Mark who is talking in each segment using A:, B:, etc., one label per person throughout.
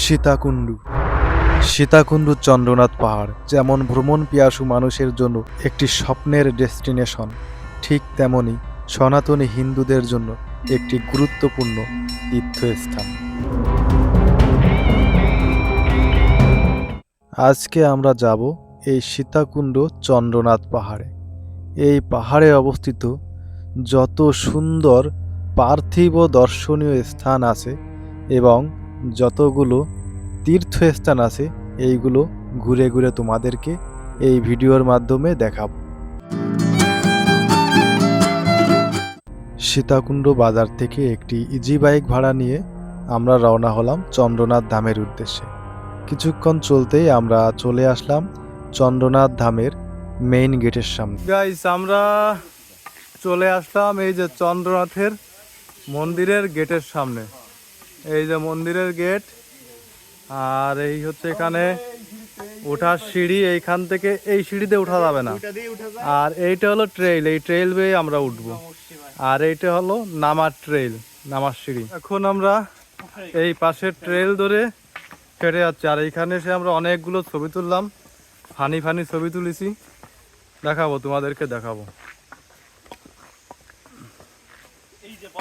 A: সীতাকুণ্ডু সীতাকুণ্ডু চন্দ্রনাথ পাহাড় যেমন ভ্রমণ পিয়াসু মানুষের জন্য একটি স্বপ্নের ডেস্টিনেশন, ঠিক তেমনি সনাতনী হিন্দুদের জন্য একটি গুরুত্বপূর্ণ তীর্থস্থান। আজকে আমরা যাব এই সীতাকুণ্ড চন্দ্রনাথ পাহাড়ে। এই পাহাড়ে অবস্থিত যত সুন্দর পার্থিব দর্শনীয় স্থান আছে এবং যতগুলো তীর্থস্থান আছে, এইগুলো ঘুরে ঘুরে তোমাদেরকে এই ভিডিওর মাধ্যমে দেখাবো। সীতাকুণ্ড বাজার থেকে একটি ইজি বাইক ভাড়া নিয়ে আমরা রওনা হলাম চন্দ্রনাথ ধামের উদ্দেশ্যে। কিছুক্ষণ চলতেই আমরা চলে আসলাম চন্দ্রনাথ ধামের মেইন গেটের সামনে। গাইস, আমরা চলে আসলাম এই যে চন্দ্রনাথের মন্দিরের গেটের সামনে। এই যে মন্দিরের গেট, আর এই হচ্ছে এখানে ওঠার সিঁড়ি। এইখান থেকে এই সিঁড়িতে উঠা যাবে না, আর এইটা হলো ট্রেইল। এই ট্রেইল বেয়ে আমরা উঠবো, আর এইটা হলো নামার ট্রেইল, নামার সিঁড়ি। এখন আমরা এই পাশের ট্রেইল ধরে হেঁটে যাচ্ছি, আর এইখানে এসে আমরা অনেকগুলো ছবি তুললাম, ফানি ফানি ছবি তুলেছি, দেখাবো তোমাদেরকে, দেখাবো।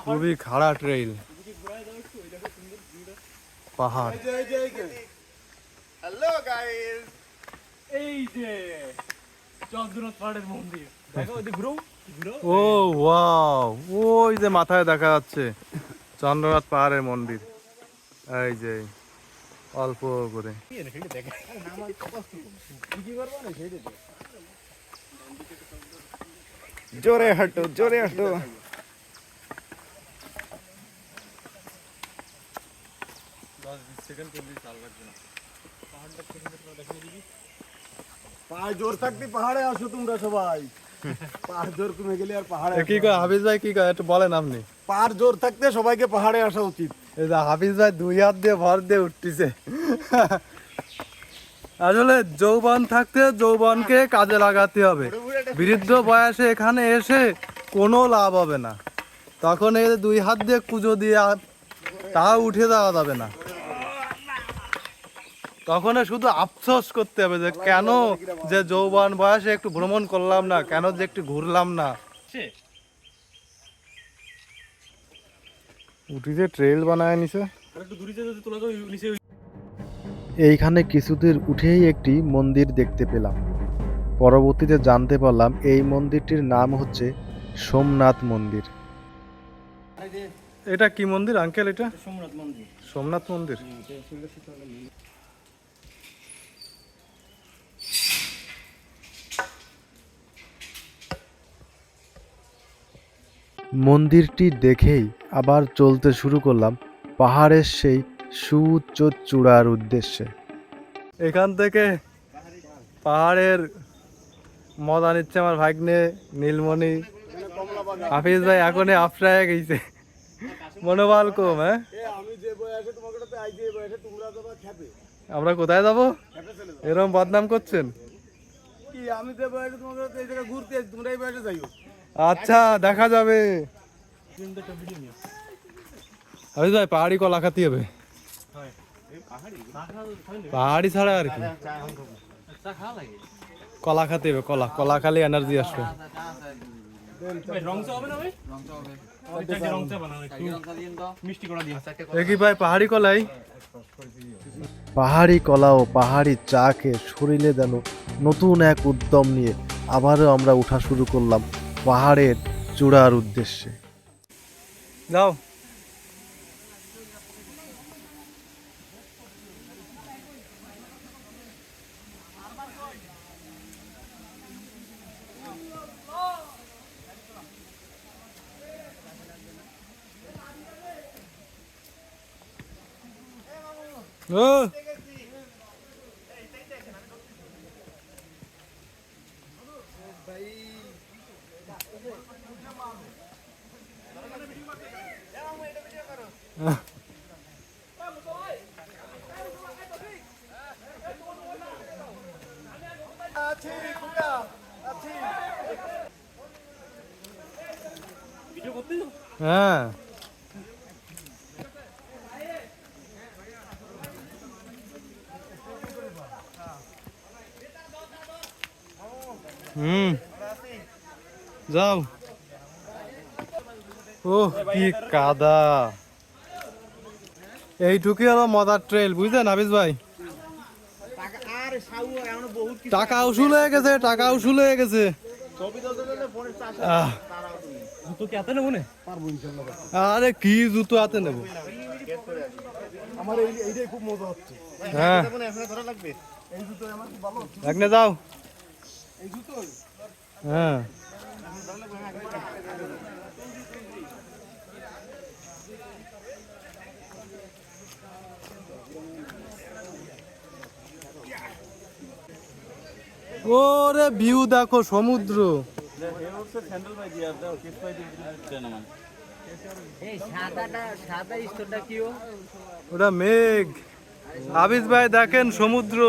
A: খুবই খাড়া ট্রেইল, পাহাড়।
B: হ্যালো গাইস, এই যে চন্দ্রনাথ পাহাড়ের মন্দির, দেখো ওই ঘুরো ঘুরো।
A: ও ওয়াও, ওই যে মাথায় দেখা যাচ্ছে চন্দ্রনাথ পাহাড়ের মন্দির। এই যে অল্প করে
B: জোরে হাঁটো, জোরে হাঁটো। পায়ে জোর থাকতে পাহাড়ে আসো তোমরা সবাই। পাহাড় জোর কমে গেলে আর পাহাড়ে
A: কি কয় হাফিজ ভাই, কি কয় একটু বলেন আপনি।
B: পাহাড় জোর থাকতে সবাইকে পাহাড়ে আসা উচিত।
A: এই যে হাফিজ ভাই দুই হাত দিয়ে ভর দিয়ে উঠতেছে। আসলে যৌবন থাকতে যৌবনকে কাজে লাগাতে হবে। বৃদ্ধ বয়সে এখানে এসে কোনো লাভ হবে না। তখন এই যে দুই হাত দিয়ে কুজো দিয়ে তাও উঠে যাওয়া যাবে না। তখন শুধু আফসোস করতে হবে যে কেন যে যৌবন বয়সে একটু ভ্রমণ করলাম না, কেন যে একটু ঘুরলাম না। উঠিতে ট্রেল বানায় নিছে। এইখানে কিছুদূর উঠেই একটি মন্দির দেখতে পেলাম। পরবর্তীতে জানতে পারলাম এই মন্দিরটির নাম হচ্ছে সোমনাথ মন্দির। এটা কি মন্দির আঙ্কেল? এটা সোমনাথ মন্দির। সোমনাথ মন্দির। মন্দিরটি দেখেই আবার চলতে শুরু করলাম পাহাড়ের সেই সুউচ্চ চূড়ার উদ্দেশ্যে। এখান থেকে পাহাড়ের মজা নিচ্ছে আমার ভাগ্নে নীলমণি। হাফিজ ভাই এখনই আফরায় গেছে, মনোবল কম। হ্যাঁ, আমরা কোথায় যাবো? এরকম বদনাম করছেন। আচ্ছা, দেখা যাবে। হাফিজ ভাই, পাহাড়ি কলা খাতে হবে, পাহাড়ি ছাড়া আর কি। কলা খাতে হবে, কলা, কলা খালি এনার্জি আসবে। দেখি ভাই, পাহাড়ি কলাই, পাহাড়ি কলা ও পাহাড়ি চা খেয়ে শরীরে যেন নতুন এক উদ্যম নিয়ে আবারও আমরা উঠা শুরু করলাম পাহাড়ের চূড়ার উদ্দেশ্যে। যাও। ও হ্যাঁ, হুম, যাও। ও কি কাদা! এইটুকুই হলো মজার ট্রেল, বুঝলেন হাফিজ ভাই? টাকা উসুল হয়ে গেছে, টাকা উসুল হয়ে গেছে। আহ,
B: জুতো কি হাতে নেবো না?
A: আরে কি জুতো হাতে নেবো?
C: আমার এইটাই খুব মজা হচ্ছে।
A: হ্যাঁ, একনে যাও। হ্যাঁ, ওরে ভিউ দেখো, সমুদ্র। ওটা মেঘ। হাফিজ ভাই দেখেন সমুদ্র।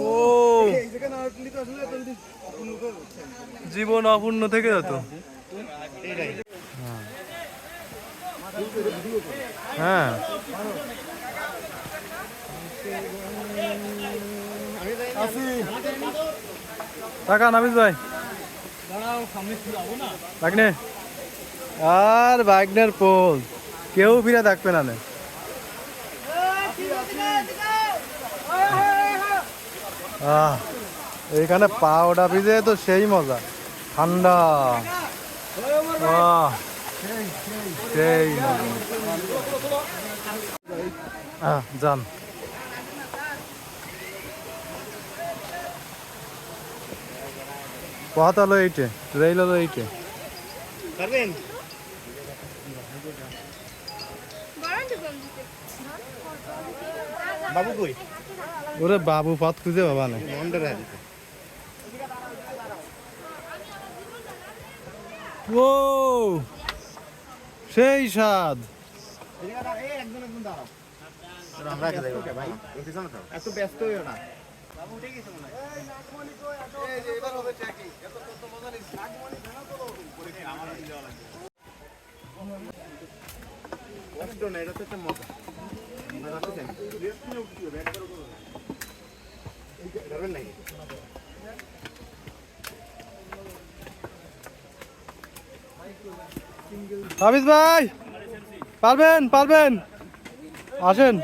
A: ও, জীবন অপূর্ণ থেকে যেত। হ্যাঁ, টাকা হাফিজ ভাই
B: দাঁড়াও, সামনে কি যাবো না?
A: বাগনে আর বাগনের পোল কেউ ফিরে থাকবে না নে। এইখানে পাওটা ভিজে তো সেই মজা, ঠান্ডা। সেই যান। পথ হলো এইটে, রেল হলো এইটে।
C: বাবু কই?
A: ওরে বাবু পথ খুঁজে বাবা নেই। ও সেই স্বাদ।
C: এত ব্যস্ত হইও না। কষ্ট না, এটা তো একটা মজা। ধরবেন নাকি?
A: হাফিজ ভাই পারবেন, পারবেন, আসেন।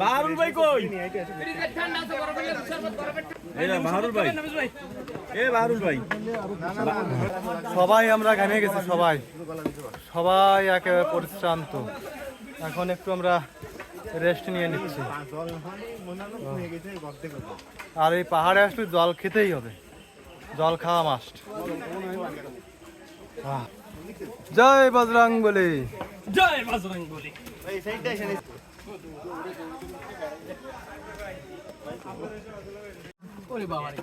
B: বাহারুল ভাই কই? এই না বাহারুল ভাই। এ বাহারুল ভাই।
A: সবাই আমরা ঘামে গেছি, সবাই সবাই একেবারে পরিশ্রান্ত। এখন একটু আমরা রেস্ট নিয়ে নিচ্ছি। আর এই পাহাড়ে আসলে জল খেতেই হবে, জল খাওয়া মাস্ট। জয় বজরং বলি।
B: জয় বজরং বলি। ওরে বাবা রে।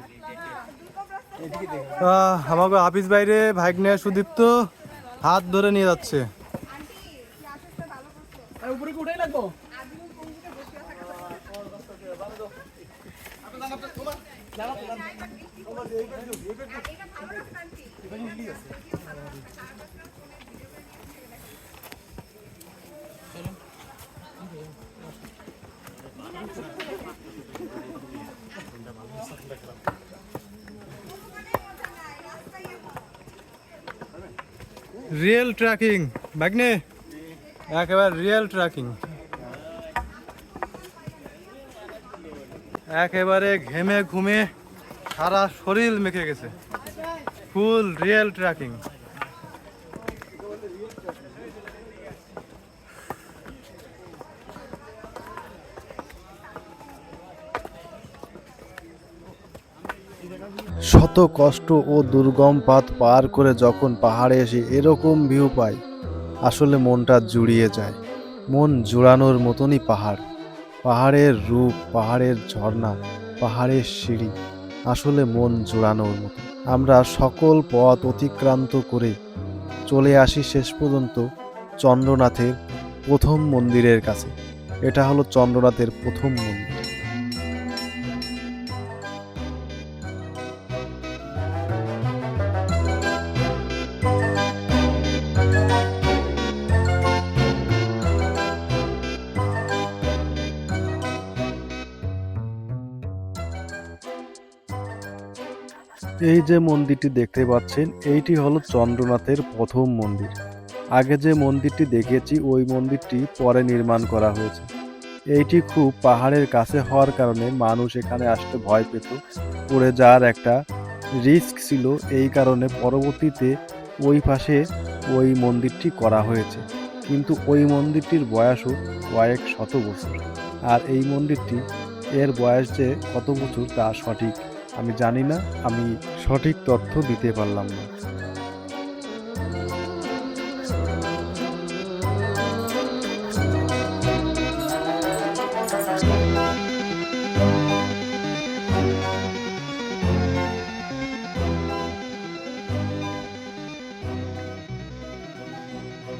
A: আমাকে হাফিজ বাইরে ভাগ্নে সুদীপ্ত হাত ধরে নিয়ে যাচ্ছে।
B: আর উপরে কি উঠাই লাগবো?
A: রিয়েল ট্র্যাকিং ভাগ্নে, একেবারে রিয়েল ট্র্যাকিং। একেবারে ঘেমে ঘুমে সারা শরীর মেখে গেছে, ফুল রিয়েল ট্র্যাকিং। শত কষ্ট ও দুর্গম পথ পার করে যখন পাহাড়ে এসে এরকম ভিউ পাই, আসলে মনটা জুড়িয়ে যায়। মন জুড়ানোর মতনই পাহাড়, পাহাড়ের রূপ, পাহাড়ের ঝর্ণা, পাহাড়ের সিঁড়ি, আসলে মন জুড়ানোর মতো। আমরা সকল পথ অতিক্রান্ত করে চলে আসি শেষ পর্যন্ত চন্দ্রনাথের প্রথম মন্দিরের কাছে। এটা হলো চন্দ্রনাথের প্রথম মন্দির। এই যে মন্দিরটি দেখতে পাচ্ছেন এইটি হলো চন্দ্রনাথের প্রথম মন্দির। আগে যে মন্দিরটি দেখিয়েছি ওই মন্দিরটি পরে নির্মাণ করা হয়েছে। এইটি খুব পাহাড়ের কাছে হওয়ার কারণে মানুষ এখানে আসতে ভয় পেত, পড়ে যাওয়ার একটা রিস্ক ছিল। এই কারণে পরবর্তীতে ওই পাশে ওই মন্দিরটি করা হয়েছে, কিন্তু ওই মন্দিরটির বয়সও কয়েক শত বছর। আর এই মন্দিরটি এর বয়স যে কত বছর তা সঠিক আমি জানি না, আমি সঠিক তথ্য দিতে পারলাম না।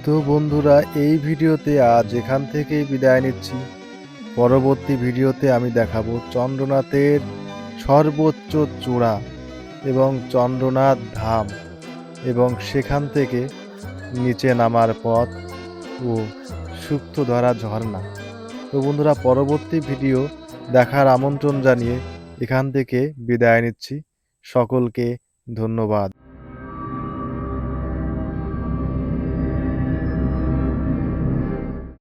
A: তো বন্ধুরা, এই ভিডিওতে আজ এখান থেকেই বিদায় নিচ্ছি। পরবর্তী ভিডিওতে আমি দেখাবো চন্দ্রনাথের সর্বোচ্চ চূড়া এবং চন্দ্রনাথ ধাম এবং সেখান থেকে নিচে নামার পথ ও সুক্তধরা ঝর্ণা। তো বন্ধুরা, পরবর্তী ভিডিও দেখার আমন্ত্রণ জানিয়ে এখান থেকে বিদায় নিচ্ছি। সকলকে ধন্যবাদ।